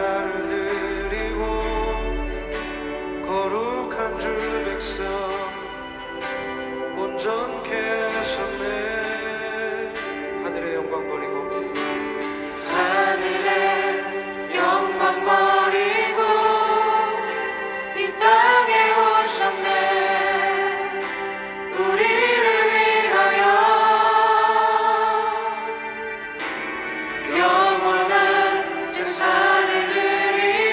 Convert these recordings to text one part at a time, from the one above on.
제사를 드리고 거룩한 주 백성 온전케 하셨네. 하늘의 영광 버리고 하늘의 영광 버리고 이 땅에 오셨네. 우리를 위하여 영원한 제사를 드리고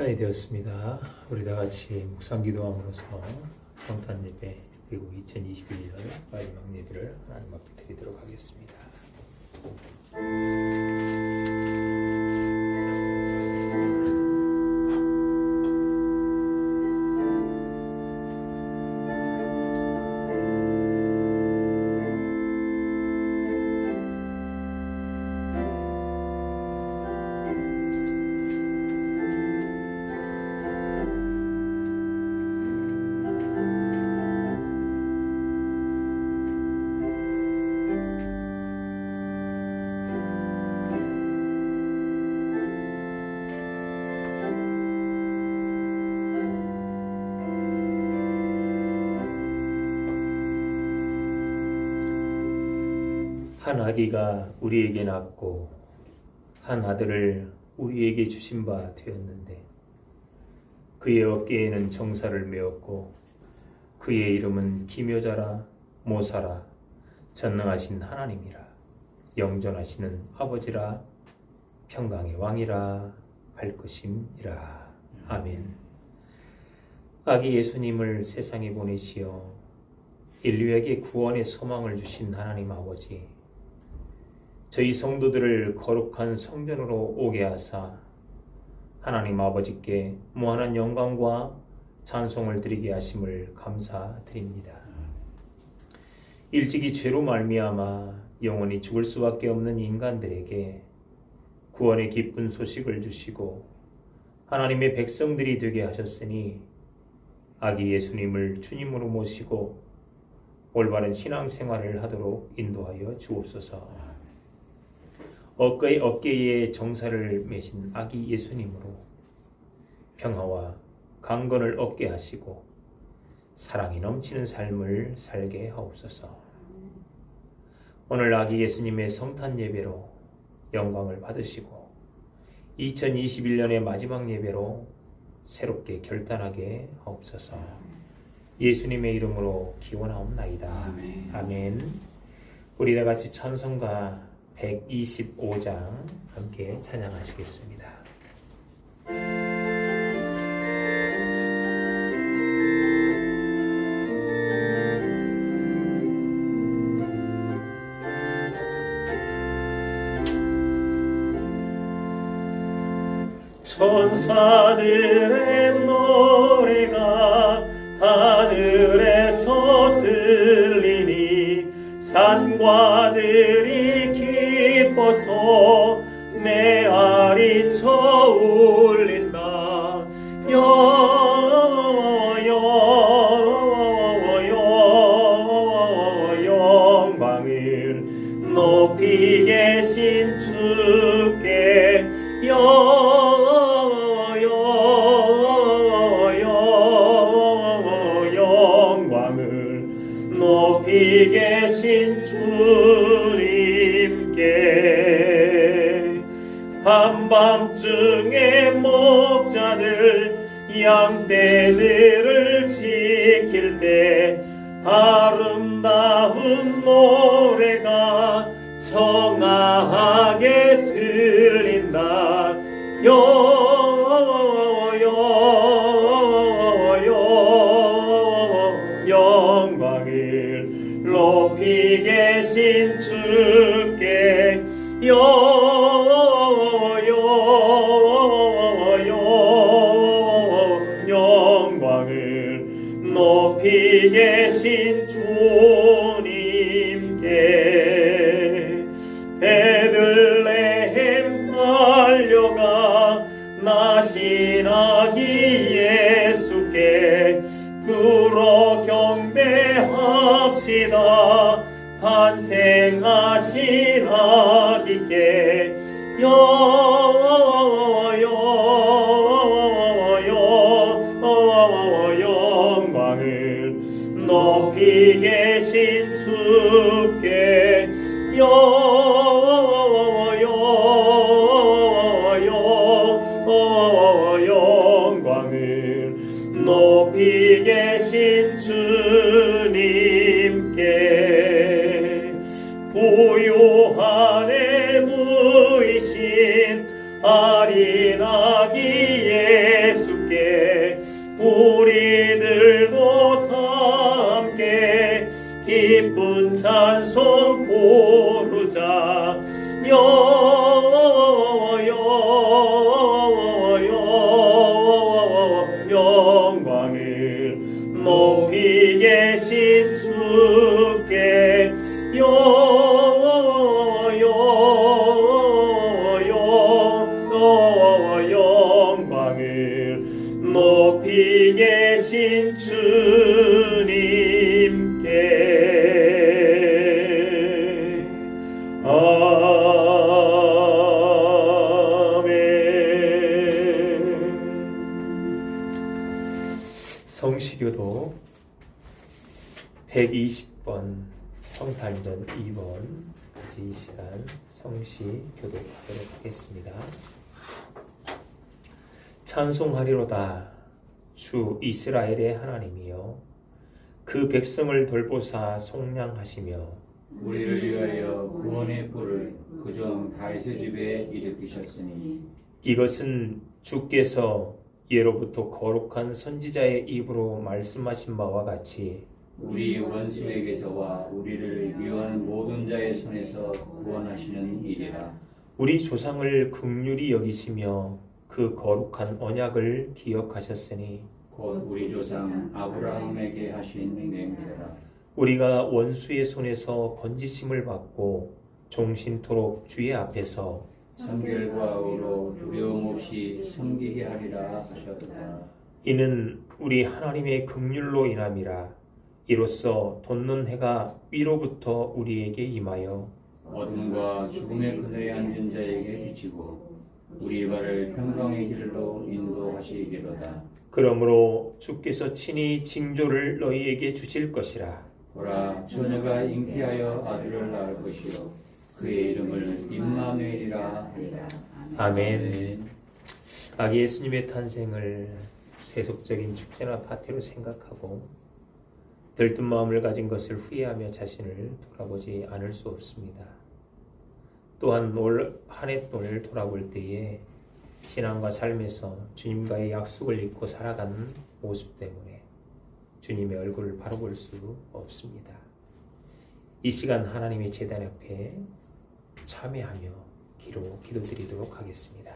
시간이 되었습니다. 우리 다 같이 묵상 기도함으로써 성탄 예배 그리고 2021년 마지막 예배를 하나님 앞에 드리도록 하겠습니다. 한 아기가 우리에게 낳고 한 아들을 우리에게 주신 바 되었는데 그의 어깨에는 정사를 메었고 그의 이름은 기묘자라 모사라 전능하신 하나님이라 영전하시는 아버지라 평강의 왕이라 할 것임이라. 아멘. 아기 예수님을 세상에 보내시어 인류에게 구원의 소망을 주신 하나님 아버지, 저희 성도들을 거룩한 성전으로 오게 하사 하나님 아버지께 무한한 영광과 찬송을 드리게 하심을 감사드립니다. 일찍이 죄로 말미암아 영원히 죽을 수밖에 없는 인간들에게 구원의 기쁜 소식을 주시고 하나님의 백성들이 되게 하셨으니 아기 예수님을 주님으로 모시고 올바른 신앙생활을 하도록 인도하여 주옵소서. 어깨에 정사를 매신 아기 예수님으로 평화와 강건을 얻게 하시고 사랑이 넘치는 삶을 살게 하옵소서. 오늘 아기 예수님의 성탄 예배로 영광을 받으시고 2021년의 마지막 예배로 새롭게 결단하게 하옵소서. 예수님의 이름으로 기원하옵나이다. 아멘. 우리 다 같이 찬송가 125장 함께 찬양하시겠습니다. 천사들의 노래가 하늘에서 들리니 산과 들이 기뻐서 메아리쳐 울린다. 영광을 높이 계신 주께 영광을 높이 계신 주님께. 한밤중에 목자들 양떼들을 지킬 때 아름다운 노래가 청아하게 들린다. 영광을 높이 계신 주께 영광을 높이 계신 주님께. 베들레헴 달려가 나신 아기 예수께 불어 경배합시다. 탄생하신 아기께 영광을 높이 계신 주께 영광을 높이 계신 주님께. 부요한에 누이신 어린 아기 기쁜 찬송 부르자 영광을 높이 계신 주께 영광을 높이 계신 주님께 아멘. 성시교도 120번 성탄전 2번 같이 이 시간 성시 교독하도록 하겠습니다. 찬송하리로다 주 이스라엘의 하나님이여 그 백성을 돌보사 속량하시며 우리를 위하여 구원의 뿔을 그종 다윗의 집에 일으키셨으니 이것은 주께서 예로부터 거룩한 선지자의 입으로 말씀하신 바와 같이 우리 원수에게서와 우리를 미워하는 모든 자의 손에서 구원하시는 일이라. 우리 조상을 긍휼히 여기시며 그 거룩한 언약을 기억하셨으니 곧 우리 조상 아브라함에게 하신 맹세라. 우리가 원수의 손에서 건지심을 받고 종신토록 주의 앞에서 성결과 의로 두려움 없이 섬기게 하리라 하셨다. 이는 우리 하나님의 긍휼로 인함이라. 이로써 돋는 해가 위로부터 우리에게 임하여 어둠과 죽음의 그늘에 앉은 자에게 비치고 우리 발을 평강의 길로 인도하시리로다. 그러므로 주께서 친히 징조를 너희에게 주실 것이라. 보라, 처녀가 잉태하여 아들을 낳을 것이요 그의 이름을 임마누엘이라 하리라. 아멘. 아기 예수님의 탄생을 세속적인 축제나 파티로 생각하고 들뜬 마음을 가진 것을 후회하며 자신을 돌아보지 않을 수 없습니다. 또한 올 한 해 동을 돌아볼 때에 신앙과 삶에서 주님과의 약속을 잊고 살아가는 모습 때문에 주님의 얼굴을 바로 볼 수 없습니다. 이 시간 하나님의 제단 앞에 참회하며 기도드리도록 하겠습니다.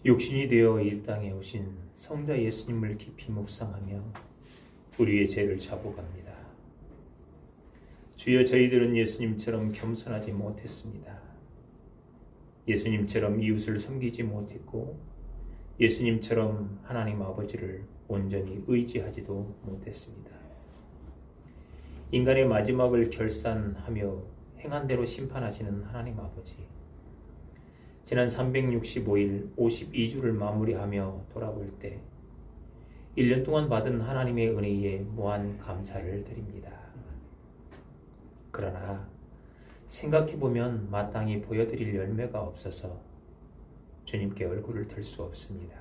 육신이 되어 이 땅에 오신 성자 예수님을 깊이 묵상하며 우리의 죄를 자복합니다. 주여, 저희들은 예수님처럼 겸손하지 못했습니다. 예수님처럼 이웃을 섬기지 못했고 예수님처럼 하나님 아버지를 온전히 의지하지도 못했습니다. 인간의 마지막을 결산하며 행한 대로 심판하시는 하나님 아버지, 지난 365일 52주를 마무리하며 돌아볼 때 1년 동안 받은 하나님의 은혜에 무한 감사를 드립니다. 그러나 생각해보면 마땅히 보여드릴 열매가 없어서 주님께 얼굴을 들 수 없습니다.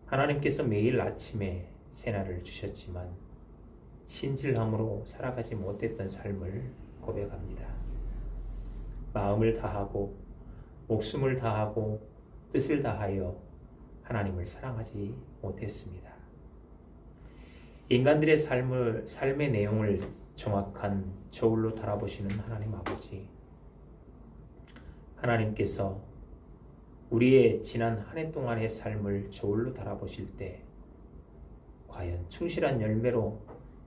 하나님께서 매일 아침에 새날을 주셨지만 신실함으로 살아가지 못했던 삶을 고백합니다. 마음을 다하고 목숨을 다하고 뜻을 다하여 하나님을 사랑하지 못했습니다. 인간들의 삶의 내용을 정확한 저울로 달아보시는 하나님 아버지, 하나님께서 우리의 지난 한 해 동안의 삶을 저울로 달아보실 때 과연 충실한 열매로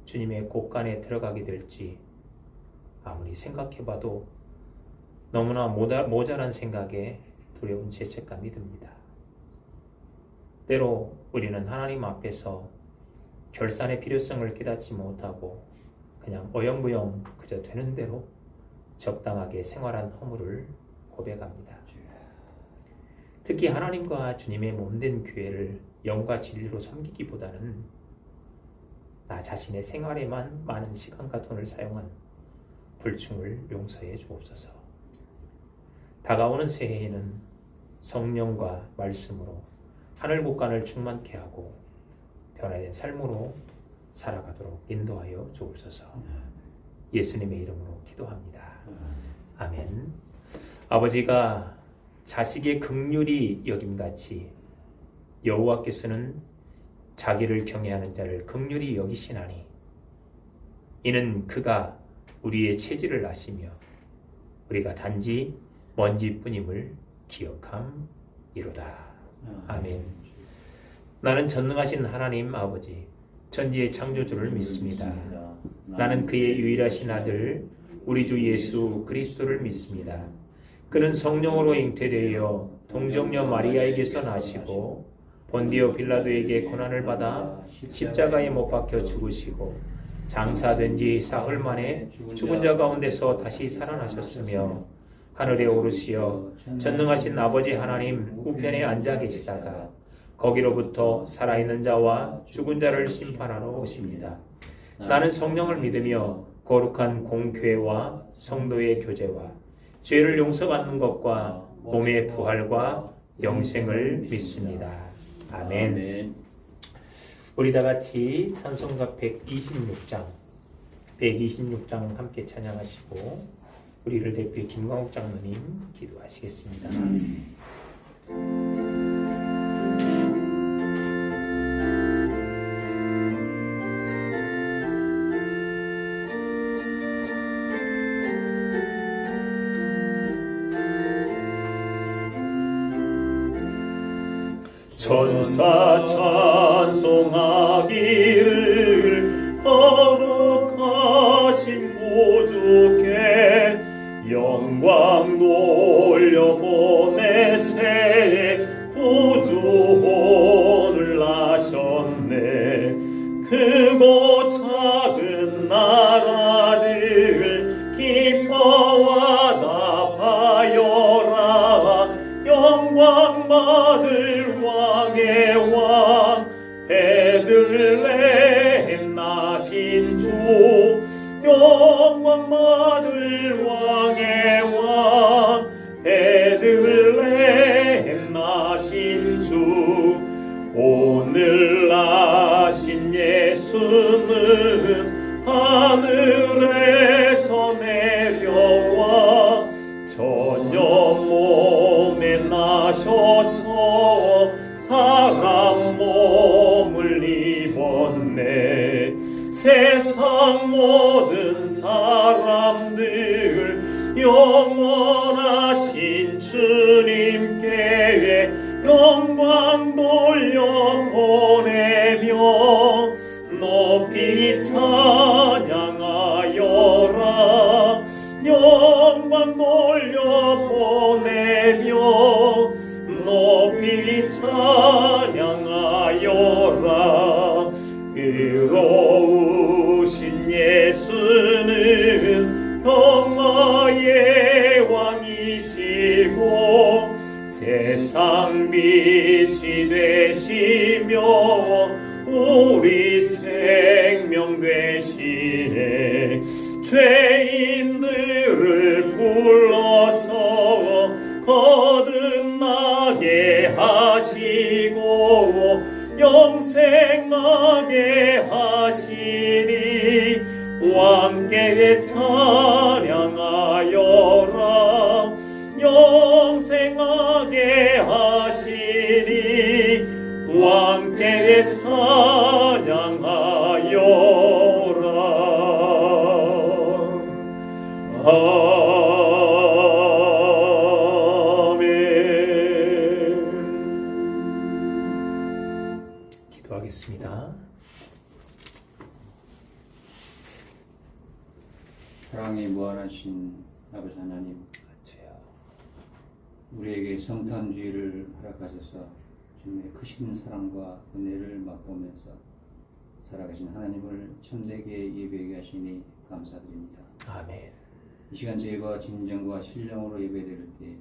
주님의 곳간에 들어가게 될지 아무리 생각해봐도 너무나 모자란 생각에 두려운 죄책감이 듭니다. 때로 우리는 하나님 앞에서 결산의 필요성을 깨닫지 못하고 그냥 어영부영 그저 되는 대로 적당하게 생활한 허물을 고백합니다. 특히 하나님과 주님의 몸된 교회를 영과 진리로 섬기기보다는 나 자신의 생활에만 많은 시간과 돈을 사용한 불충을 용서해 주옵소서. 다가오는 새해에는 성령과 말씀으로 하늘 곳간을 충만케 하고 변화된 삶으로 살아가도록 인도하여 주옵소서. 예수님의 이름으로 기도합니다. 아멘. 아버지가 자식의 긍휼히 여김같이 여호와께서는 자기를 경외하는 자를 긍휼히 여기시나니 이는 그가 우리의 체질을 아시며 우리가 단지 먼지뿐임을 기억함이로다. 아멘. 나는 전능하신 하나님 아버지 천지의 창조주를 믿습니다. 나는 그의 유일하신 아들 우리 주 예수 그리스도를 믿습니다. 그는 성령으로 잉태되어 동정녀 마리아에게서 나시고 본디오 빌라도에게 고난을 받아 십자가에 못 박혀 죽으시고 장사된 지 사흘 만에 죽은 자 가운데서 다시 살아나셨으며 하늘에 오르시어 전능하신 아버지 하나님 우편에 앉아 계시다가 거기로부터 살아있는 자와 죽은 자를 심판하러 오십니다. 나는 성령을 믿으며 거룩한 공교회와 성도의 교제와 죄를 용서받는 것과 몸의 부활과 영생을 믿습니다. 아멘. 우리 다 같이 찬송가 126장 함께 찬양하시고 우리를 대표해 김광욱 장로님 기도하시겠습니다. 천사 찬송하기를 거룩하신 구주께 영광 돌려보내세 구주혼을 나셨네. 크고 작은 나라들 기뻐하다 바여라. 영광 받을 왕의 왕 베들레헴 나신 주. 영광 받을 왕의 왕 베들레헴 나신 주. 오늘 나신 예수는 하늘에서 내려와 전염 몸에 나셔서 사람 몸을 입었네. 세상 모든 사람들 영원하신 주님께 영광 돌려보내며 높이 찬양하여라. 영광 돌려보내며 높이 찬양하여라. 의로우신 예수는 평화의 왕이시고 세상 빛이 되시며 우리 생명 되시네. 죄인들을 불러서 거듭나게 하시고 영생하게 하시니 왕께 찬양하여라. 영생하게 하시니 왕께 찬양하여라. 사랑이 무한하신 아버지 하나님, 주여. 우리에게 성탄주의를 허락하셔서 주님의 크신 사랑과 은혜를 맛보면서 살아가신 하나님을 참되게 예배하게 하시니 감사드립니다. 아멘. 이 시간 저희가 진정과 신령으로 예배드릴 때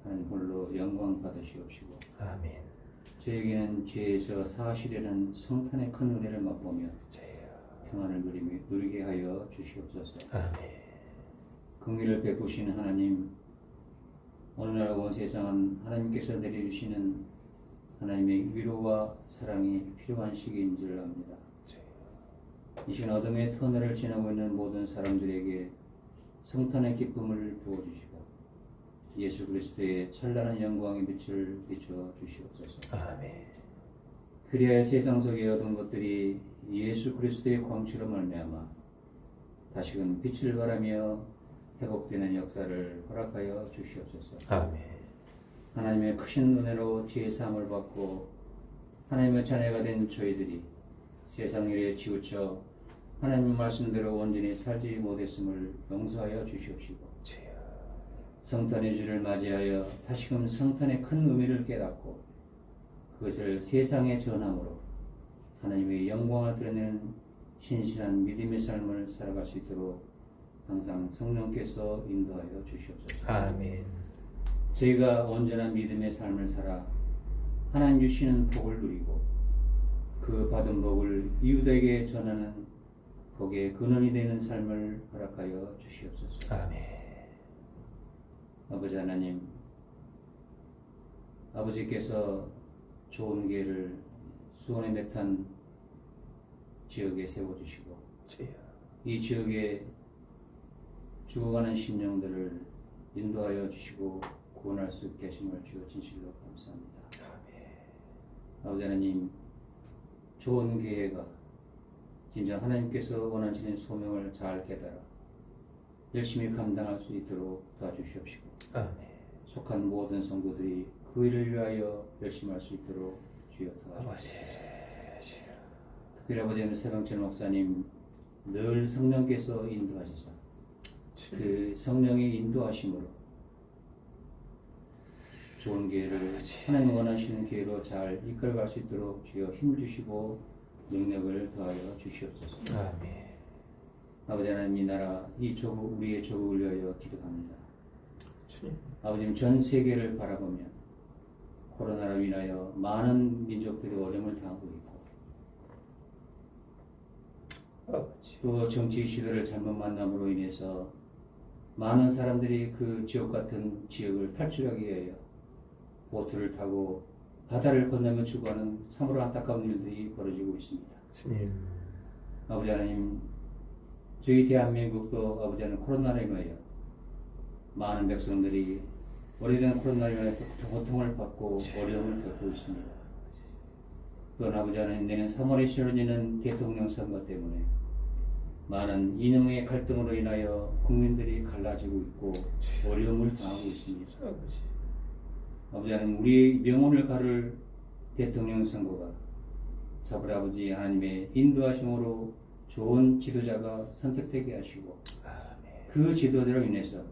하나님 홀로 영광 받으시옵시고, 아멘. 저에게는 죄에서 사실에는 성탄의 큰 은혜를 맛보며 주여. 평안을 누리게 하여 주시옵소서. 아멘. 긍휼을 베푸신 하나님, 오늘날 온 세상은 하나님께서 내려주시는 하나님의 위로와 사랑이 필요한 시기인 줄 압니다. 이 시간 어둠의 터널을 지나고 있는 모든 사람들에게 성탄의 기쁨을 부어주시고 예수 그리스도의 찬란한 영광의 빛을 비춰 주시옵소서. 아멘. 그리하여 세상 속의 어두운 것들이 예수 그리스도의 광채로 말미암아 다시금 빛을 발하며 회복되는 역사를 허락하여 주시옵소서. 아멘. 하나님의 크신 은혜로 지혜 사함을 받고 하나님의 자녀가 된 저희들이 세상 일에 치우쳐 하나님 말씀대로 온전히 살지 못했음을 용서하여 주시옵시고, 주여. 성탄의 주를 맞이하여 다시금 성탄의 큰 의미를 깨닫고 그것을 세상에 전함으로 하나님의 영광을 드러내는 신실한 믿음의 삶을 살아갈 수 있도록 항상 성령께서 인도하여 주시옵소서. 아멘. 저희가 온전한 믿음의 삶을 살아 하나님 주시는 복을 누리고 그 받은 복을 이웃에게 전하는 복의 근원이 되는 삶을 허락하여 주시옵소서. 아멘. 아버지 하나님, 아버지께서 좋은 길을 수원의 메탄 지역에 세워주시고 주여. 이 지역에 죽어가는 심령들을 인도하여 주시고 구원할 수 있게 하심을 주여 진실로 감사합니다. 아멘. 아버지 하나님, 좋은 계획가 진정 하나님께서 원하시는 소명을 잘 깨달아 열심히 감당할 수 있도록 도와주시옵시고, 아멘. 속한 모든 성도들이 그 일을 위하여 열심히 할 수 있도록 주여 아버지. 도와주시옵소서. 특별히 아버지 하나님 세방철 목사님 늘 성령께서 인도하시사 그 성령의 인도하심으로 좋은 기회를 하나님 원하시는 기회로 잘 이끌어갈 수 있도록 주여 힘 주시고 능력을 더하여 주시옵소서. 아멘. 아버지 하나님, 이 나라 이 조국 우리의 조국을 위하여 기도합니다. 주님. 아버지님, 전 세계를 바라보며 코로나로 인하여 많은 민족들이 어려움을 당하고 있고 아버지. 또 정치 시대를 잘못 만남으로 인해서 많은 사람들이 그 지옥 같은 지역을 탈출하기 위하여 보트를 타고 바다를 건너며 죽어가는 참으로 안타까운 일들이 벌어지고 있습니다. 주님. 아버지 하나님, 저희 대한민국도 아버지 하나님 코로나로 인하여 많은 백성들이 오래된 코로나로 인하여 고통을 받고 어려움을 겪고 있습니다. 또한 아버지 하나님, 내년 3월에 치러지는 대통령 선거 때문에 많은 이념의 갈등으로 인하여 국민들이 갈라지고 있고 어려움을 당하고 있습니다. 아버지. 아버지 하나님, 우리의 명운을 가를 대통령 선거가 자불 아버지 하나님의 인도하심으로 좋은 지도자가 선택되게 하시고 아멘. 그 지도자로 인해서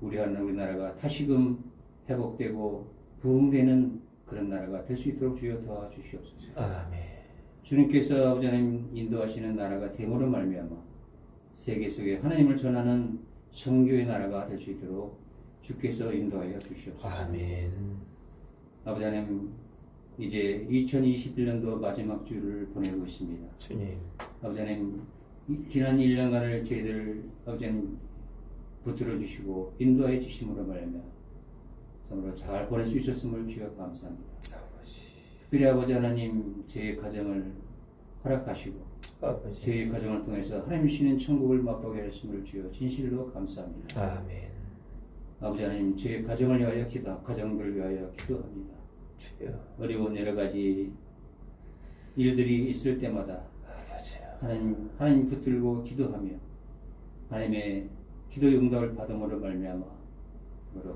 우리나라가 다시금 회복되고 부흥되는 그런 나라가 될 수 있도록 주여 도와주시옵소서. 아멘. 주님께서 아버지 하나님 인도하시는 나라가 됨으로 말미암아 세계 속에 하나님을 전하는 선교의 나라가 될 수 있도록 주께서 인도하여 주시옵소서. 아멘. 아버지 하나님, 이제 2021년도 마지막 주를 보내고 있습니다. 주님. 아버지 하나님, 지난 1년간을 저희들 아버지 하나님 붙들어 주시고 인도해 주심으로 말미암아 참으로 잘 보낼 수 있었음을 주여 감사합니다. 아버지. 특별히 아버지 하나님, 제 가정을 허락하시고 아버지. 제 가정을 통해서 하나님 주시는 천국을 맛보게 하심을 주여 진실로 감사합니다. 아멘. 아버지 하나님, 제 가정을 위하여 가정들을 위하여 기도합니다. 주여. 어려운 여러 가지 일들이 있을 때마다 하나님 붙들고 기도하며 하나님의 기도의 응답을 받음으로 말미암아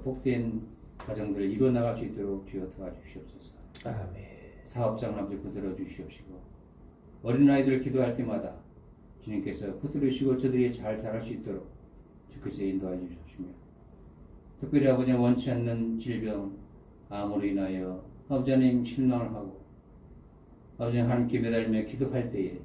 복된 가정들을 이루어 나갈 수 있도록 주여 도와주시옵소서. 아멘. 사업장을 아버지 붙들어 주시옵시고 어린아이들 기도할 때마다 주님께서 붙들으시고 저들이 잘 자랄 수 있도록 주께서 인도하여 주십시며 특별히 아버지는 원치 않는 질병, 암으로 인하여 아버지 하나님 실망을 하고 아버지 하나님께 매달리며 기도할 때에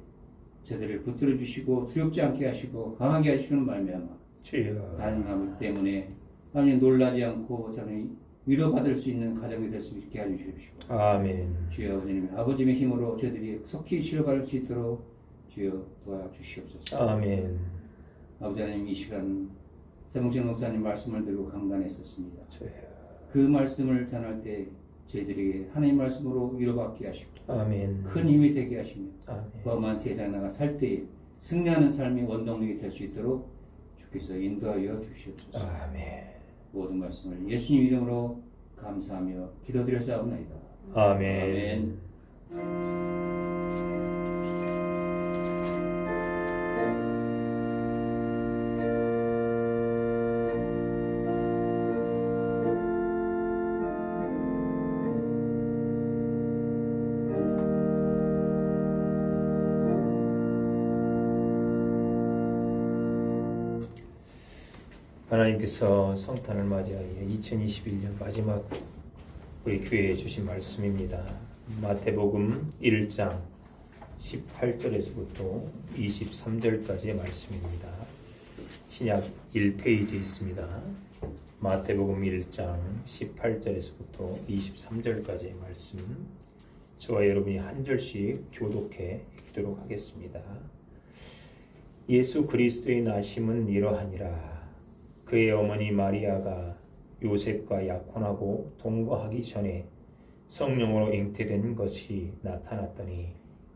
저들을 붙들어 주시고 두렵지 않게 하시고 강하게 하시는 말미암아 주여. 하나님 아버지 때문에 하나님 놀라지 않고 저는 위로받을 수 있는 가정이 될 수 있게 해주십시오. 아멘. 주여 아버지님 아버지의 힘으로 저들이 속히 치료받을 수 있도록 주여 도와주시옵소서. 아멘. 아버지 하나님 이 시간 세봉진 목사님 말씀을 들고 강단에 있었습니다. 주여. 그 말씀을 전할 때 저희들에게 하나님 말씀으로 위로받게 하시고 아멘. 큰 힘이 되게 하시며 아멘. 험한 세상에 나가 살 때에 승리하는 삶의 원동력이 될 수 있도록 주께서 인도하여 주시옵소서. 아멘. 모든 말씀을 예수님 이름으로 감사하며 기도드렸사옵나이다. 아멘. 아멘. 하나님께서 성탄을 맞이하여 2021년 마지막 우리 교회에 주신 말씀입니다. 마태복음 1장 18절에서부터 23절까지의 말씀입니다. 신약 1페이지에 있습니다. 마태복음 1장 18절에서부터 23절까지의 말씀, 저와 여러분이 한 절씩 교독해 읽도록 하겠습니다. 예수 그리스도의 나심은 이러하니라. 그의 어머니 마리아가 요셉과 약혼하고 동거하기 전에 성령으로 잉태된 것이 나타났더니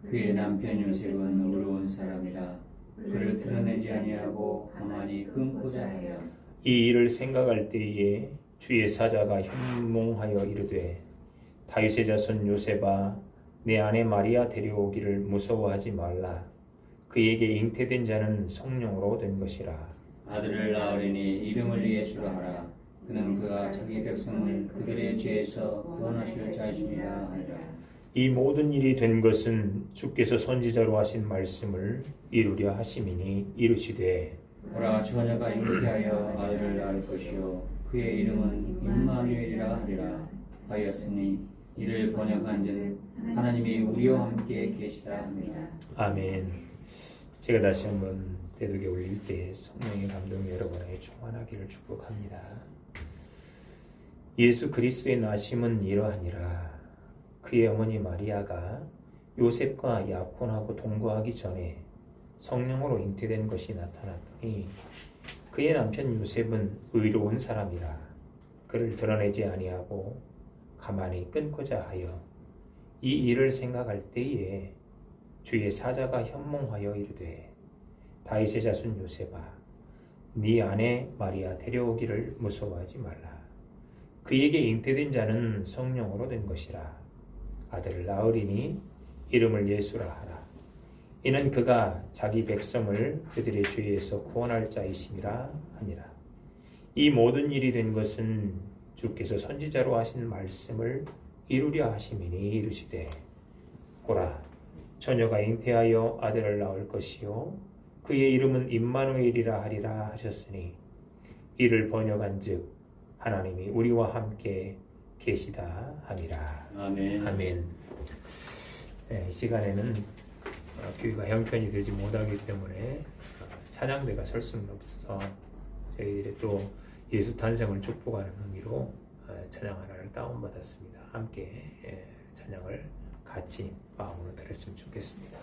그의 남편 요셉은 의로운 사람이라 그를 드러내지 아니하고 가만히 끊고자 하여 이 일을 생각할 때에 주의 사자가 현몽하여 이르되 다윗의 자손 요셉아 내 아내 마리아 데려오기를 무서워하지 말라. 그에게 잉태된 자는 성령으로 된 것이라. 아들을 낳으리니 이름을 예수라 하라. 그는 그가 자기 백성을 그들의 죄에서 구원하실 자이시니라 하니라. 이 모든 일이 된 것은 주께서 선지자로 하신 말씀을 이루려 하심이니 이르시되 보라 처녀가 잉태하여 아들을 낳을 것이요 그의 이름은 임마누엘이라 하리라 하였으니 이를 번역한즉 하나님이 우리와 함께 계시다 함이라. 아멘. 제가 다시 한번 되돌게 올릴 때 성령의 감동이 여러분에게 충만하기를 축복합니다. 예수 그리스도의 나심은 이러하니라. 그의 어머니 마리아가 요셉과 약혼하고 동거하기 전에 성령으로 잉태된 것이 나타났더니 그의 남편 요셉은 의로운 사람이라 그를 드러내지 아니하고 가만히 끊고자 하여 이 일을 생각할 때에 주의 사자가 현몽하여 이르되 다윗의 자손 요셉아 네 아내 마리아 데려오기를 무서워하지 말라. 그에게 잉태된 자는 성령으로 된 것이라. 아들을 낳으리니 이름을 예수라 하라. 이는 그가 자기 백성을 그들의 죄에서 구원할 자이심이라 하니라. 이 모든 일이 된 것은 주께서 선지자로 하신 말씀을 이루려 하심이니 이르시되 보라 처녀가 잉태하여 아들을 낳을 것이요 그의 이름은 임마누엘이라 하리라 하셨으니 이를 번역한즉 하나님이 우리와 함께 계시다 함이라. 아멘. 아멘. 네, 이 시간에는 교회가 형편이 되지 못하기 때문에 찬양대가 설 수는 없어서 저희들이 또 예수 탄생을 축복하는 의미로 찬양 하나를 다운받았습니다. 함께 찬양을 같이 마음으로 들었으면 좋겠습니다.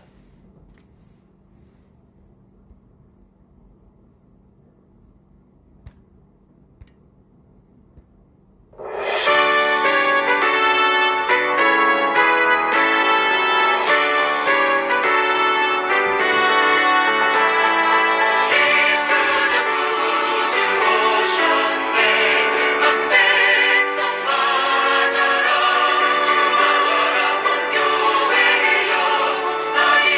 주마저라 온 교회여 나의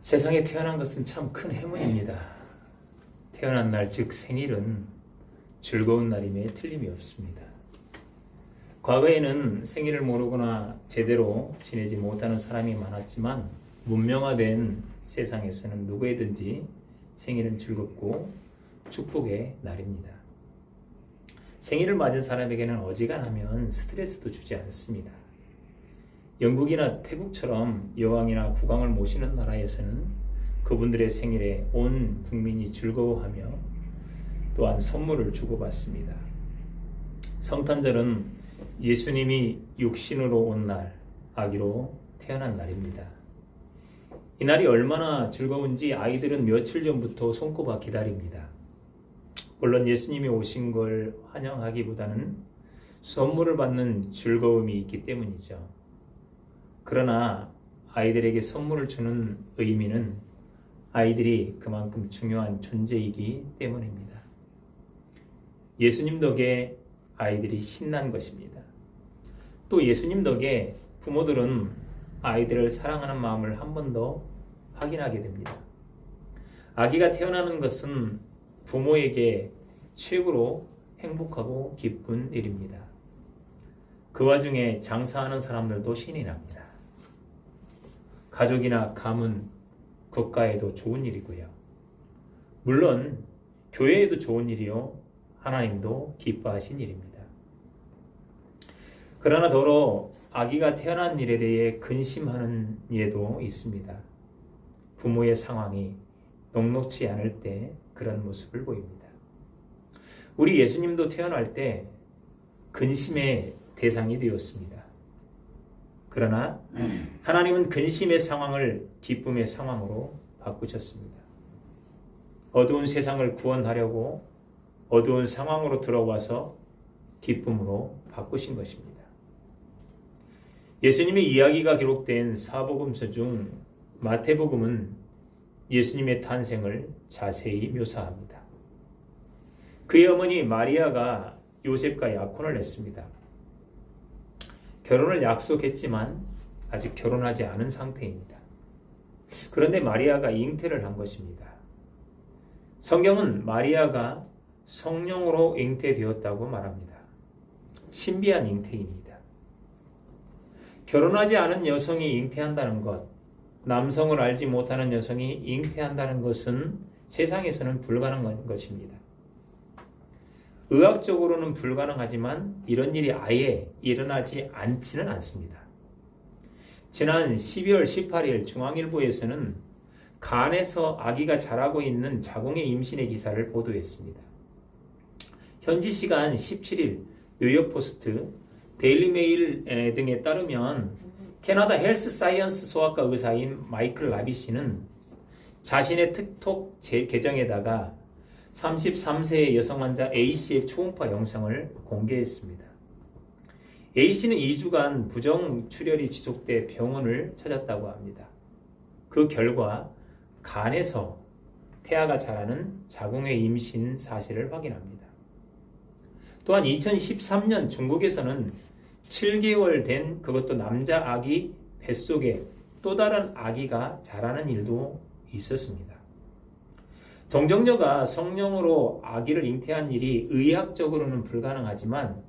세상에 태어난 것은 참 큰 행운입니다. 태어난 날, 즉 생일은 즐거운 날임에 틀림이 없습니다. 과거에는 생일을 모르거나 제대로 지내지 못하는 사람이 많았지만 문명화된 세상에서는 누구에든지 생일은 즐겁고 축복의 날입니다. 생일을 맞은 사람에게는 어지간하면 스트레스도 주지 않습니다. 영국이나 태국처럼 여왕이나 국왕을 모시는 나라에서는 그분들의 생일에 온 국민이 즐거워하며 또한 선물을 주고받습니다. 성탄절은 예수님이 육신으로 온 날, 아기로 태어난 날입니다. 이 날이 얼마나 즐거운지 아이들은 며칠 전부터 손꼽아 기다립니다. 물론 예수님이 오신 걸 환영하기보다는 선물을 받는 즐거움이 있기 때문이죠. 그러나 아이들에게 선물을 주는 의미는 아이들이 그만큼 중요한 존재이기 때문입니다. 예수님 덕에 아이들이 신난 것입니다. 또 예수님 덕에 부모들은 아이들을 사랑하는 마음을 한 번 더 확인하게 됩니다. 아기가 태어나는 것은 부모에게 최고로 행복하고 기쁜 일입니다. 그 와중에 장사하는 사람들도 신이 납니다. 가족이나 가문, 국가에도 좋은 일이고요. 물론 교회에도 좋은 일이요. 하나님도 기뻐하신 일입니다. 그러나 더러 아기가 태어난 일에 대해 근심하는 예도 있습니다. 부모의 상황이 녹록지 않을 때 그런 모습을 보입니다. 우리 예수님도 태어날 때 근심의 대상이 되었습니다. 그러나 하나님은 근심의 상황을 기쁨의 상황으로 바꾸셨습니다. 어두운 세상을 구원하려고 어두운 상황으로 들어와서 기쁨으로 바꾸신 것입니다. 예수님의 이야기가 기록된 사복음서 중 마태복음은 예수님의 탄생을 자세히 묘사합니다. 그의 어머니 마리아가 요셉과 약혼을 했습니다. 결혼을 약속했지만 아직 결혼하지 않은 상태입니다. 그런데 마리아가 잉태를 한 것입니다. 성경은 마리아가 성령으로 잉태되었다고 말합니다. 신비한 잉태입니다. 결혼하지 않은 여성이 잉태한다는 것, 남성을 알지 못하는 여성이 잉태한다는 것은 세상에서는 불가능한 것입니다. 의학적으로는 불가능하지만 이런 일이 아예 일어나지 않지는 않습니다. 지난 12월 18일 중앙일보에서는 간에서 아기가 자라고 있는 자궁의 임신의 기사를 보도했습니다. 현지 시간 17일 뉴욕포스트, 데일리메일 등에 따르면 캐나다 헬스 사이언스 소아과 의사인 마이클 라비 씨는 자신의 틱톡 계정에다가 33세의 여성 환자 A씨의 초음파 영상을 공개했습니다. A씨는 2주간 부정 출혈이 지속돼 병원을 찾았다고 합니다. 그 결과 간에서 태아가 자라는 자궁의 임신 사실을 확인합니다. 또한 2013년 중국에서는 7개월 된 그것도 남자 아기 뱃속에 또 다른 아기가 자라는 일도 있었습니다. 동정녀가 성령으로 아기를 잉태한 일이 의학적으로는 불가능하지만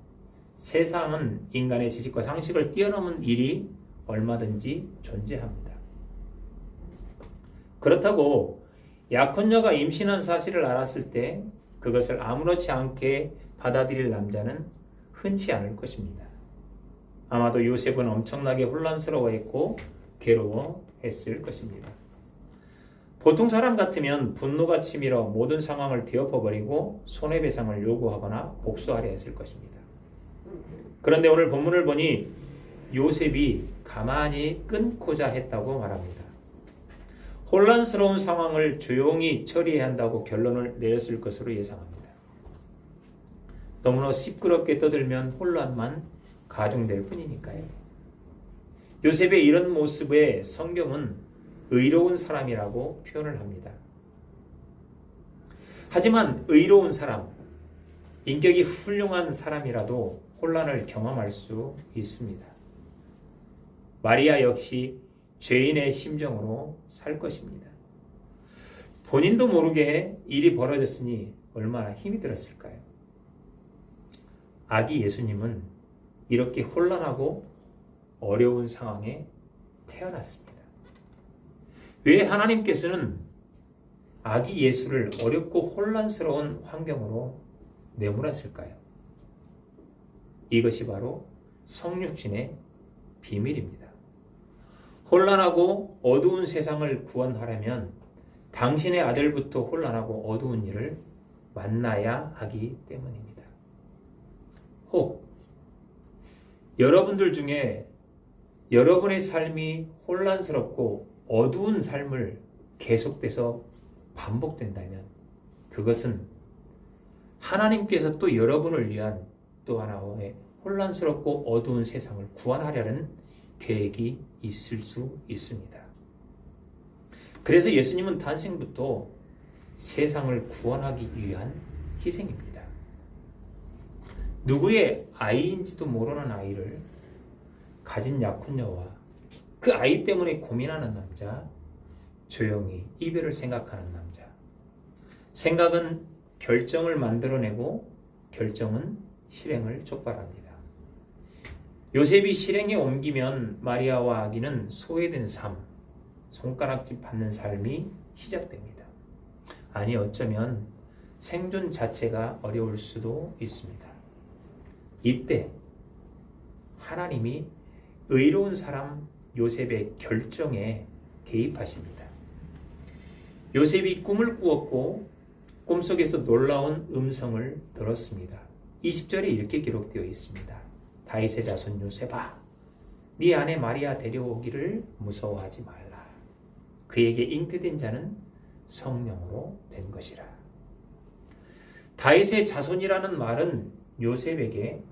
세상은 인간의 지식과 상식을 뛰어넘은 일이 얼마든지 존재합니다. 그렇다고 약혼녀가 임신한 사실을 알았을 때 그것을 아무렇지 않게 받아들일 남자는 흔치 않을 것입니다. 아마도 요셉은 엄청나게 혼란스러워했고 괴로워했을 것입니다. 보통 사람 같으면 분노가 치밀어 모든 상황을 뒤엎어버리고 손해배상을 요구하거나 복수하려 했을 것입니다. 그런데 오늘 본문을 보니 요셉이 가만히 끊고자 했다고 말합니다. 혼란스러운 상황을 조용히 처리해야 한다고 결론을 내렸을 것으로 예상합니다. 너무나 시끄럽게 떠들면 혼란만 가중될 뿐이니까요. 요셉의 이런 모습에 성경은 의로운 사람이라고 표현을 합니다. 하지만 의로운 사람, 인격이 훌륭한 사람이라도 혼란을 경험할 수 있습니다. 마리아 역시 죄인의 심정으로 살 것입니다. 본인도 모르게 일이 벌어졌으니 얼마나 힘이 들었을까요? 아기 예수님은 이렇게 혼란하고 어려운 상황에 태어났습니다. 왜 하나님께서는 아기 예수를 어렵고 혼란스러운 환경으로 내몰았을까요? 이것이 바로 성육신의 비밀입니다. 혼란하고 어두운 세상을 구원하려면 당신의 아들부터 혼란하고 어두운 일을 만나야 하기 때문입니다. 혹 여러분들 중에 여러분의 삶이 혼란스럽고 어두운 삶을 계속돼서 반복된다면 그것은 하나님께서 또 여러분을 위한 또 하나의 혼란스럽고 어두운 세상을 구원하려는 계획이 있을 수 있습니다. 그래서 예수님은 탄생부터 세상을 구원하기 위한 희생입니다. 누구의 아이인지도 모르는 아이를 가진 약혼녀와 그 아이 때문에 고민하는 남자, 조용히 이별을 생각하는 남자. 생각은 결정을 만들어내고 결정은 실행을 촉발합니다. 요셉이 실행에 옮기면 마리아와 아기는 소외된 삶, 손가락질 받는 삶이 시작됩니다. 아니 어쩌면 생존 자체가 어려울 수도 있습니다. 이때 하나님이 의로운 사람 요셉의 결정에 개입하십니다. 요셉이 꿈을 꾸었고 꿈속에서 놀라운 음성을 들었습니다. 20절에 이렇게 기록되어 있습니다. 다윗의 자손 요셉아, 네 아내 마리아 데려오기를 무서워하지 말라. 그에게 잉태된 자는 성령으로 된 것이라. 다윗의 자손이라는 말은 요셉에게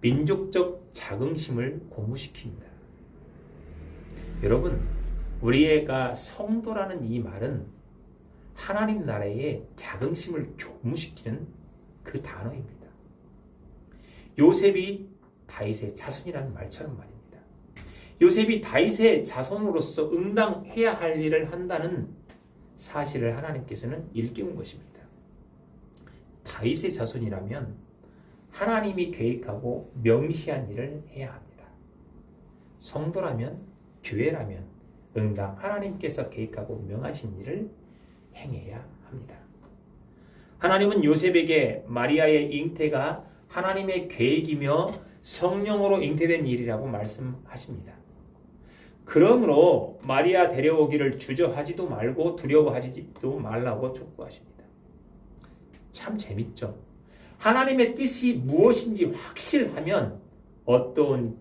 민족적 자긍심을 고무시킵니다. 여러분, 우리가 성도라는 이 말은 하나님 나라의 자긍심을 교무시키는 그 단어입니다. 요셉이 다윗의 자손이라는 말처럼 말입니다. 요셉이 다윗의 자손으로서 응당해야 할 일을 한다는 사실을 하나님께서는 일깨운 것입니다. 다윗의 자손이라면 하나님이 계획하고 명시한 일을 해야 합니다. 성도라면, 교회라면 응당 하나님께서 계획하고 명하신 일을 행해야 합니다. 하나님은 요셉에게 마리아의 잉태가 하나님의 계획이며 성령으로 잉태된 일이라고 말씀하십니다. 그러므로 마리아 데려오기를 주저하지도 말고 두려워하지도 말라고 촉구하십니다. 참 재밌죠? 하나님의 뜻이 무엇인지 확실하면 어떤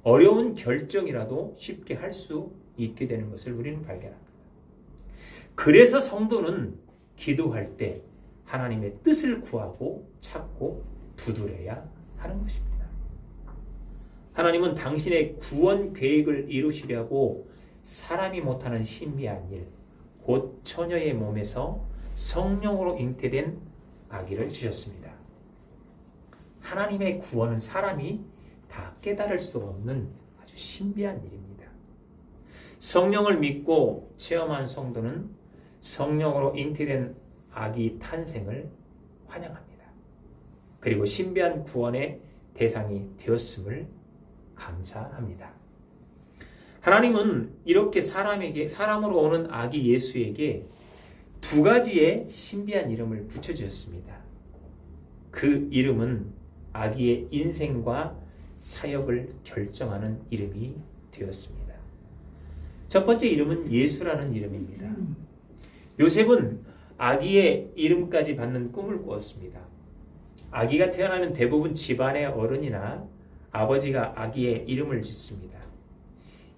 어려운 결정이라도 쉽게 할 수 있게 되는 것을 우리는 발견합니다. 그래서 성도는 기도할 때 하나님의 뜻을 구하고 찾고 두드려야 하는 것입니다. 하나님은 당신의 구원 계획을 이루시려고 사람이 못하는 신비한 일, 곧 처녀의 몸에서 성령으로 잉태된 아기를 주셨습니다. 하나님의 구원은 사람이 다 깨달을 수 없는 아주 신비한 일입니다. 성령을 믿고 체험한 성도는 성령으로 잉태된 아기 탄생을 환영합니다. 그리고 신비한 구원의 대상이 되었음을 감사합니다. 하나님은 이렇게 사람으로 오는 아기 예수에게 두 가지의 신비한 이름을 붙여주셨습니다. 그 이름은 아기의 인생과 사역을 결정하는 이름이 되었습니다. 첫 번째 이름은 예수라는 이름입니다. 요셉은 아기의 이름까지 받는 꿈을 꾸었습니다. 아기가 태어나면 대부분 집안의 어른이나 아버지가 아기의 이름을 짓습니다.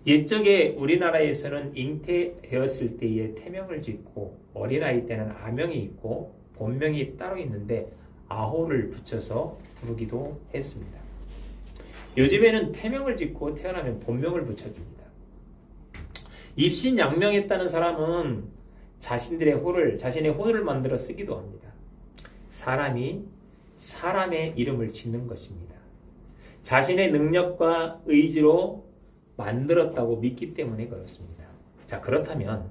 옛적에 우리나라에서는 잉태되었을 때에 태명을 짓고 어린아이 때는 아명이 있고 본명이 따로 있는데 아호를 붙여서 부르기도 했습니다. 요즘에는 태명을 짓고 태어나면 본명을 붙여줍니다. 입신양명했다는 사람은 자신의 호를 만들어 쓰기도 합니다. 사람이 사람의 이름을 짓는 것입니다. 자신의 능력과 의지로 만들었다고 믿기 때문에 그렇습니다. 자, 그렇다면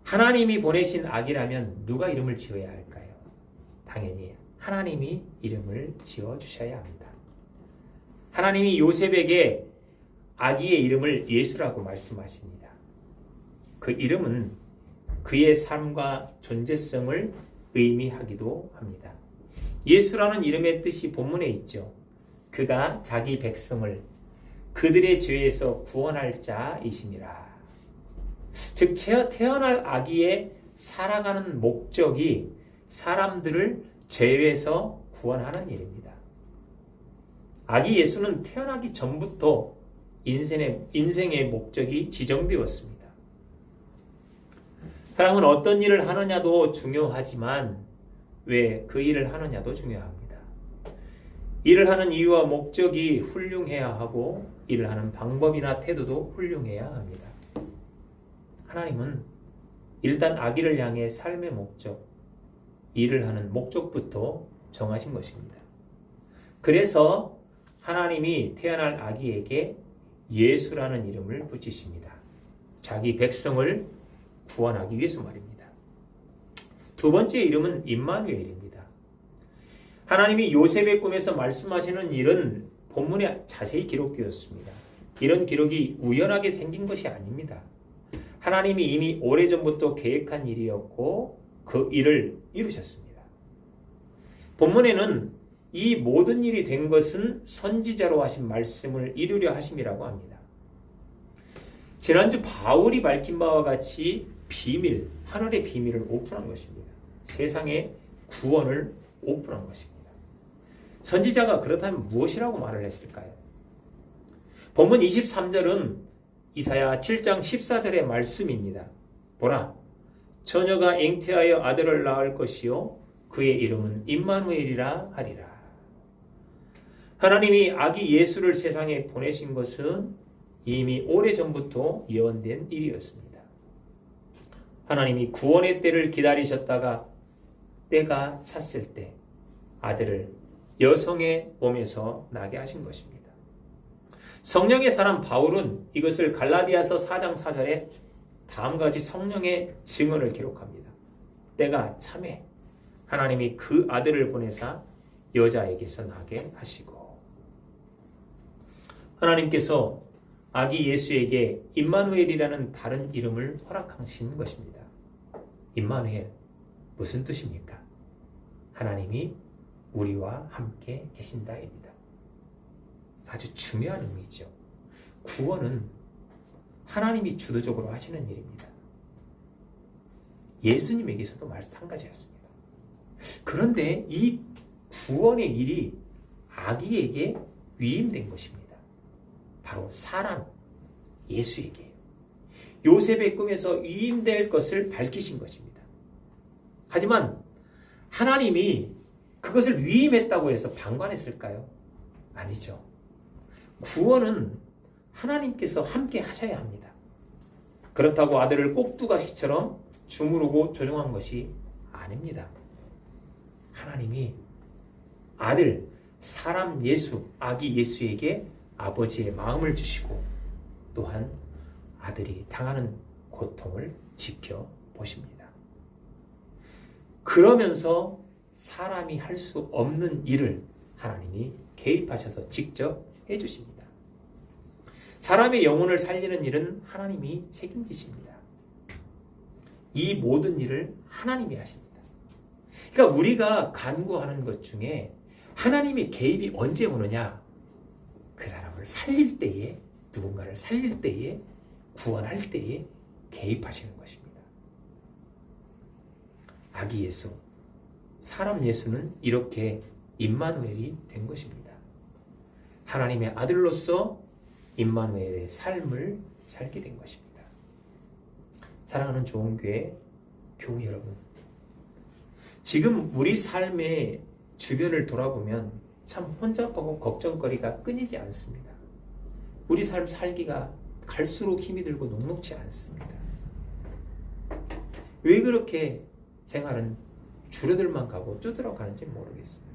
하나님이 보내신 아기라면 누가 이름을 지어야 할까요? 당연히 하나님이 이름을 지어 주셔야 합니다. 하나님이 요셉에게 아기의 이름을 예수라고 말씀하십니다. 그 이름은 그의 삶과 존재성을 의미하기도 합니다. 예수라는 이름의 뜻이 본문에 있죠. 그가 자기 백성을 그들의 죄에서 구원할 자이심이라. 즉 태어날 아기의 살아가는 목적이 사람들을 죄에서 구원하는 일입니다. 아기 예수는 태어나기 전부터 인생의 목적이 지정되었습니다. 사람은 어떤 일을 하느냐도 중요하지만 왜 그 일을 하느냐도 중요합니다. 일을 하는 이유와 목적이 훌륭해야 하고 일을 하는 방법이나 태도도 훌륭해야 합니다. 하나님은 일단 아기를 향해 삶의 목적, 일을 하는 목적부터 정하신 것입니다. 그래서 하나님이 태어날 아기에게 예수라는 이름을 붙이십니다. 자기 백성을 구원하기 위해서 말입니다. 두 번째 이름은 임마누엘입니다. 하나님이 요셉의 꿈에서 말씀하시는 일은 본문에 자세히 기록되었습니다. 이런 기록이 우연하게 생긴 것이 아닙니다. 하나님이 이미 오래전부터 계획한 일이었고 그 일을 이루셨습니다. 본문에는 이 모든 일이 된 것은 선지자로 하신 말씀을 이루려 하심이라고 합니다. 지난주 바울이 밝힌 바와 같이 하늘의 비밀을 오픈한 것입니다. 세상의 구원을 오픈한 것입니다. 선지자가 그렇다면 무엇이라고 말을 했을까요? 본문 23절은 이사야 7장 14절의 말씀입니다. 보라, 처녀가 잉태하여 아들을 낳을 것이요 그의 이름은 임마누엘이라 하리라. 하나님이 아기 예수를 세상에 보내신 것은 이미 오래전부터 예언된 일이었습니다. 하나님이 구원의 때를 기다리셨다가 때가 찼을 때 아들을 여성의 몸에서 나게 하신 것입니다. 성령의 사람 바울은 이것을 갈라디아서 4장 4절에 다음과 같이 성령의 증언을 기록합니다. 때가 참에 하나님이 그 아들을 보내사 여자에게서 나게 하시고, 하나님께서 아기 예수에게 임마누엘이라는 다른 이름을 허락하신 것입니다. 임마누엘, 무슨 뜻입니까? 하나님이 우리와 함께 계신다입니다. 아주 중요한 의미죠. 구원은 하나님이 주도적으로 하시는 일입니다. 예수님에게서도 마찬가지였습니다. 그런데 이 구원의 일이 아기에게 위임된 것입니다. 바로 사람 예수에게요. 요셉의 꿈에서 위임될 것을 밝히신 것입니다. 하지만 하나님이 그것을 위임했다고 해서 방관했을까요? 아니죠. 구원은 하나님께서 함께 하셔야 합니다. 그렇다고 아들을 꼭두가시처럼 주무르고 조종한 것이 아닙니다. 하나님이 아들, 사람 예수, 아기 예수에게 아버지의 마음을 주시고 또한 아들이 당하는 고통을 지켜보십니다. 그러면서 사람이 할 수 없는 일을 하나님이 개입하셔서 직접 해주십니다. 사람의 영혼을 살리는 일은 하나님이 책임지십니다. 이 모든 일을 하나님이 하십니다. 그러니까 우리가 간구하는 것 중에 하나님의 개입이 언제 오느냐? 그 사람을 살릴 때에, 누군가를 살릴 때에, 구원할 때에 개입하시는 것입니다. 아기 예수, 사람 예수는 이렇게 임마누엘이 된 것입니다. 하나님의 아들로서 임마누엘의 삶을 살게 된 것입니다. 사랑하는 좋은교회 교우 여러분, 지금 우리 삶의 주변을 돌아보면 참 혼잡하고 걱정거리가 끊이지 않습니다. 우리 삶 살기가 갈수록 힘이 들고 녹록지 않습니다. 왜 그렇게 생활은 줄어들만 가고 쪼들어가는지 모르겠습니다.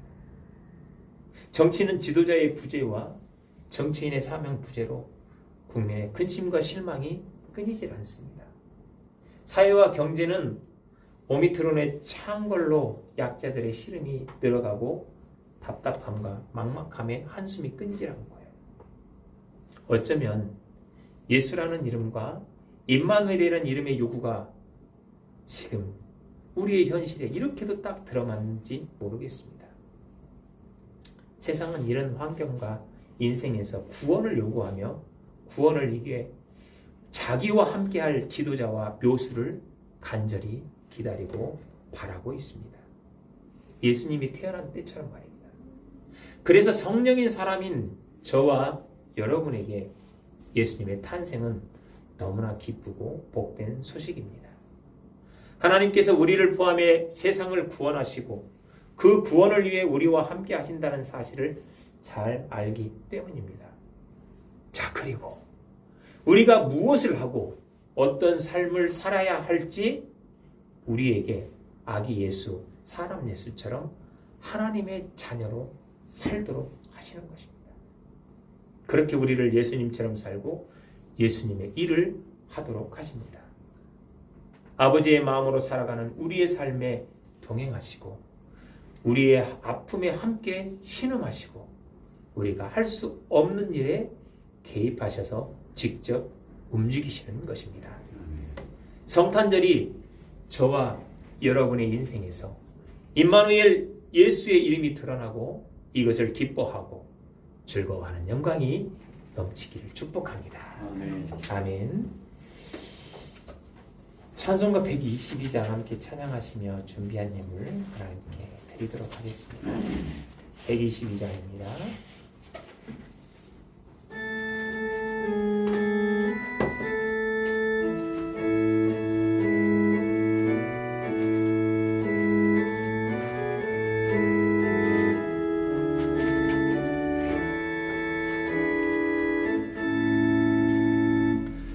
정치는 지도자의 부재와 정치인의 사명 부재로 국민의 근심과 실망이 끊이질 않습니다. 사회와 경제는 오미크론의 차한 걸로 약자들의 시름이 늘어가고 답답함과 막막함에 한숨이 끊이질 않고요. 어쩌면 예수라는 이름과 임마누엘이라는 이름의 요구가 지금 우리의 현실에 이렇게도 딱 들어맞는지 모르겠습니다. 세상은 이런 환경과 인생에서 구원을 요구하며 구원을 위해 자기와 함께할 지도자와 묘수를 간절히 기다리고 바라고 있습니다. 예수님이 태어난 때처럼 말입니다. 그래서 성령인 사람인 저와 여러분에게 예수님의 탄생은 너무나 기쁘고 복된 소식입니다. 하나님께서 우리를 포함해 세상을 구원하시고 그 구원을 위해 우리와 함께 하신다는 사실을 잘 알기 때문입니다. 자, 그리고 우리가 무엇을 하고 어떤 삶을 살아야 할지 우리에게 아기 예수, 사람 예수처럼 하나님의 자녀로 살도록 하시는 것입니다. 그렇게 우리를 예수님처럼 살고 예수님의 일을 하도록 하십니다. 아버지의 마음으로 살아가는 우리의 삶에 동행하시고 우리의 아픔에 함께 신음하시고 우리가 할 수 없는 일에 개입하셔서 직접 움직이시는 것입니다. 성탄절이 저와 여러분의 인생에서 임마누엘 예수의 이름이 드러나고 이것을 기뻐하고 즐거워하는 영광이 넘치기를 축복합니다. 아멘. 아멘. 찬송가 122장 함께 찬양하시며 준비한 예물 하나님께 드리도록 하겠습니다. 122장입니다.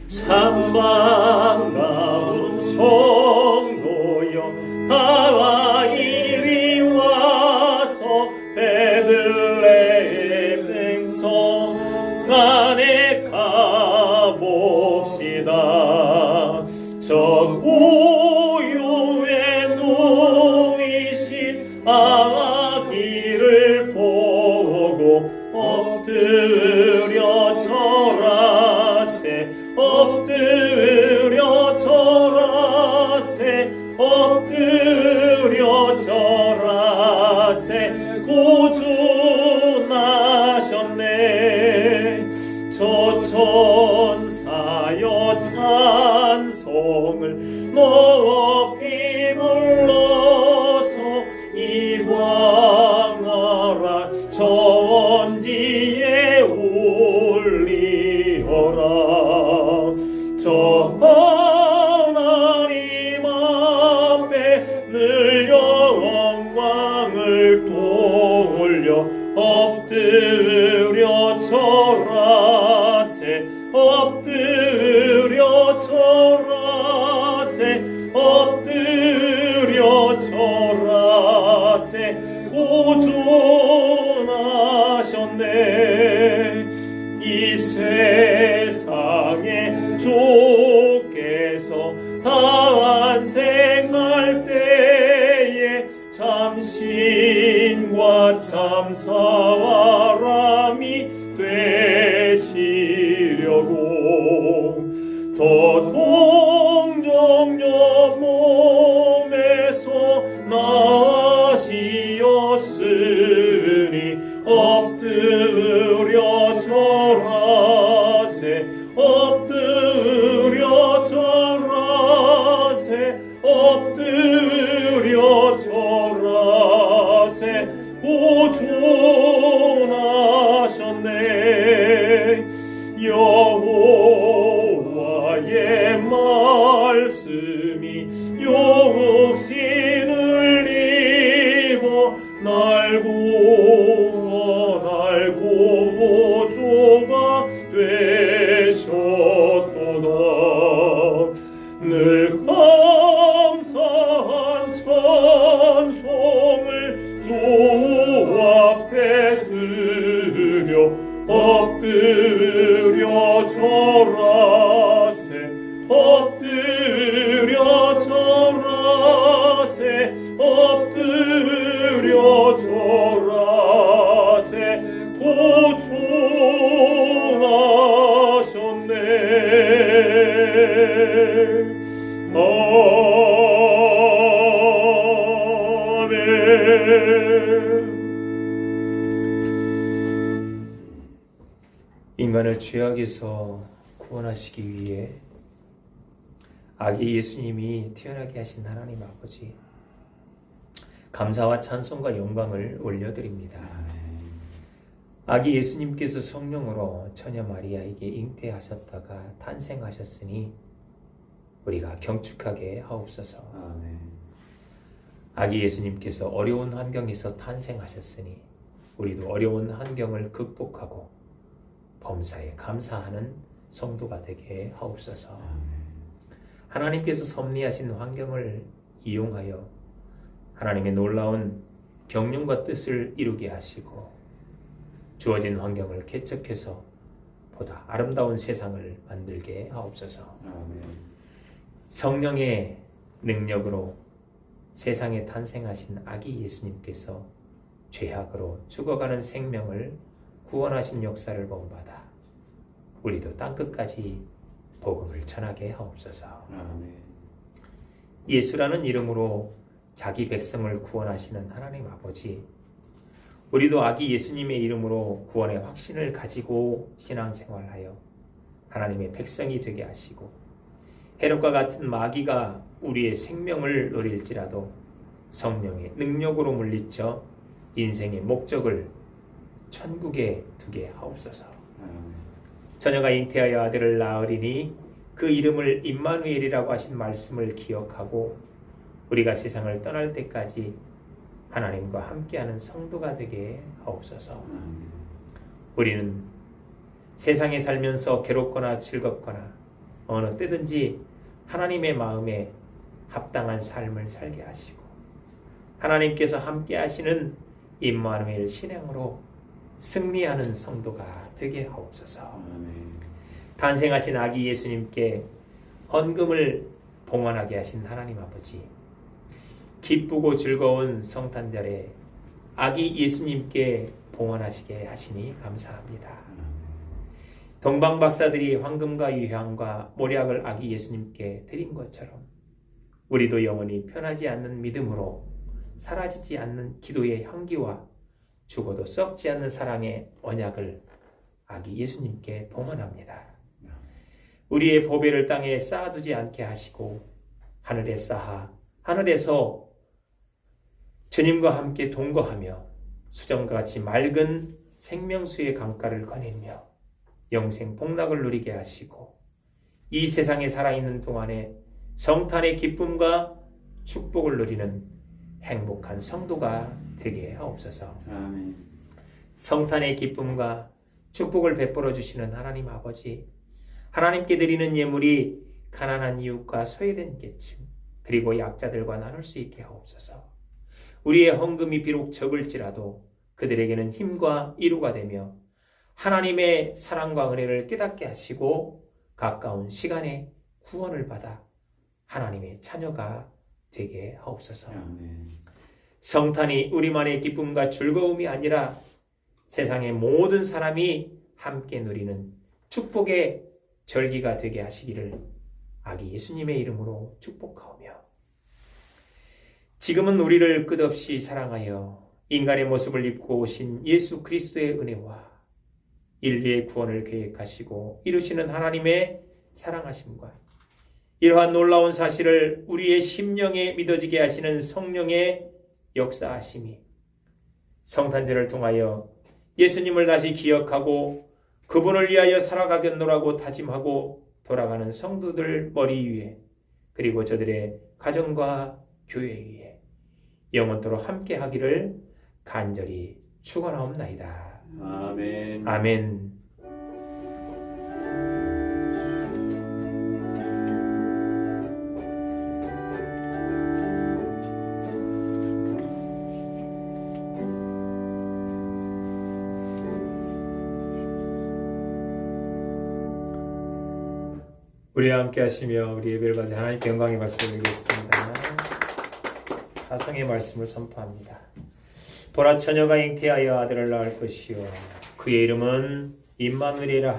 참 반가운 성도여 다 이리 와서 베들레헴 맹성 안에 가봅시다. 저 고요에 누이신 아기를 보고 엎드려 절하세 엎드려 절하세 엎드려 절하세 구주 나셨네. 저 천사여 찬송을 높이 불러서 이광하라 전지에 올리어라. 저 하나님 앞에 늘 영광을 돌려 엎드려 절하세 엎드려 절하세 엎드려 절하세 구주 나셨네. 이 세상에 주께서 탄생할 때에 참 신과 참 사람이 되시려고 더 동정녀 몸에서 나시었으니 엎드려 절하세 엎드려 절하세 엎드려 절하세 구주 나셨네. 여호와의 말씀이 육신을 입어 날 구주가 되셨도다. 늘 감사한 찬송을 주 앞에 드려 엎드려 절하세 엎드려 절하세 엎드려 절하세 도종하셨네 인간을 죄악에서 구원하시기 위해 아기 예수님이 태어나게 하신 하나님 아버지, 감사와 찬송과 영광을 올려드립니다. 아기 예수님께서 성령으로 처녀 마리아에게 잉태하셨다가 탄생하셨으니 우리가 경축하게 하옵소서. 아기 예수님께서 어려운 환경에서 탄생하셨으니 우리도 어려운 환경을 극복하고 범사에 감사하는 성도가 되게 하옵소서. 하나님께서 섭리하신 환경을 이용하여 하나님의 놀라운 경륜과 뜻을 이루게 하시고 주어진 환경을 개척해서 보다 아름다운 세상을 만들게 하옵소서. 성령의 능력으로 세상에 탄생하신 아기 예수님께서 죄악으로 죽어가는 생명을 구원하신 역사를 본받아 우리도 땅끝까지 복음을 전하게 하옵소서. 예수라는 이름으로 자기 백성을 구원하시는 하나님 아버지, 우리도 아기 예수님의 이름으로 구원의 확신을 가지고 신앙생활하여 하나님의 백성이 되게 하시고 헤롯과 같은 마귀가 우리의 생명을 노릴지라도 성령의 능력으로 물리쳐 인생의 목적을 천국에 두게 하옵소서. 처녀가 잉태하여 아들을 낳으리니 그 이름을 임마누엘이라고 하신 말씀을 기억하고 우리가 세상을 떠날 때까지 하나님과 함께하는 성도가 되게 하옵소서. 우리는 세상에 살면서 괴롭거나 즐겁거나 어느 때든지 하나님의 마음에 합당한 삶을 살게 하시고 하나님께서 함께 하시는 임마누엘 신앙으로 승리하는 성도가 되게 하옵소서. 탄생하신 아기 예수님께 헌금을 봉헌하게 하신 하나님 아버지, 기쁘고 즐거운 성탄절에 아기 예수님께 봉헌하시게 하시니 감사합니다. 동방 박사들이 황금과 유향과 모략을 아기 예수님께 드린 것처럼 우리도 영원히 변하지 않는 믿음으로 사라지지 않는 기도의 향기와 죽어도 썩지 않는 사랑의 언약을 아기 예수님께 봉헌합니다. 우리의 보배를 땅에 쌓아두지 않게 하시고 하늘에 쌓아 하늘에서 주님과 함께 동거하며 수정과 같이 맑은 생명수의 강가를 거닐며 영생 복락을 누리게 하시고 이 세상에 살아있는 동안에 성탄의 기쁨과 축복을 누리는 행복한 성도가 되게 하옵소서. 성탄의 기쁨과 축복을 베풀어 주시는 하나님 아버지, 하나님께 드리는 예물이 가난한 이웃과 소외된 계층 그리고 약자들과 나눌 수 있게 하옵소서. 우리의 헌금이 비록 적을지라도 그들에게는 힘과 이루가 되며 하나님의 사랑과 은혜를 깨닫게 하시고 가까운 시간에 구원을 받아 하나님의 자녀가 되게 하옵소서. 성탄이 우리만의 기쁨과 즐거움이 아니라 세상의 모든 사람이 함께 누리는 축복의 절기가 되게 하시기를 아기 예수님의 이름으로 축복하오며, 지금은 우리를 끝없이 사랑하여 인간의 모습을 입고 오신 예수 그리스도의 은혜와 인류의 구원을 계획하시고 이루시는 하나님의 사랑하심과 이러한 놀라운 사실을 우리의 심령에 믿어지게 하시는 성령의 역사하심이 성탄절을 통하여 예수님을 다시 기억하고 그분을 위하여 살아가겠노라고 다짐하고 돌아가는 성도들 머리 위에, 그리고 저들의 가정과 교회 위에 영원토록 함께 하기를 간절히 축원하옵나이다. 아멘. 아멘. 우리와 함께 하시며 우리 예배를 받은 하나님께 영광의 박수를 드리겠습니다. 하성의 말씀을 선포합니다. 보라 처녀가 잉태하여 아들을 낳을 것이요 그의 이름은 임마누엘이라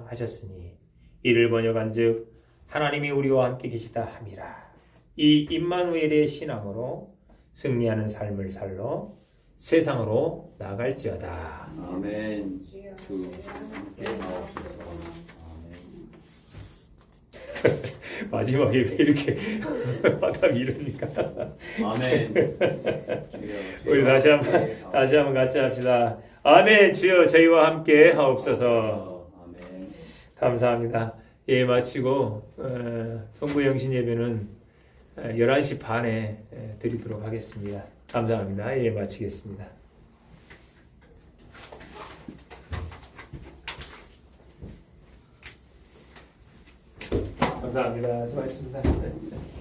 하셨으니 이를 번역한즉 하나님이 우리와 함께 계시다 함이라. 이 임마누엘의 신앙으로 승리하는 삶을 살러 세상으로 나갈지어다. 아멘. 주 함께 하옵소서. 아멘. 마지막에 왜 이렇게 마담이 이러니까. 아멘. 우리 다시 한번 같이 합시다. 아멘. 주여 저희와 함께 하옵소서. 아멘. 감사합니다. 예, 마치고 송구영신 예배는 11시 반에 드리도록 하겠습니다. 감사합니다. 예, 마치겠습니다. 감사합니다. 수고하셨습니다.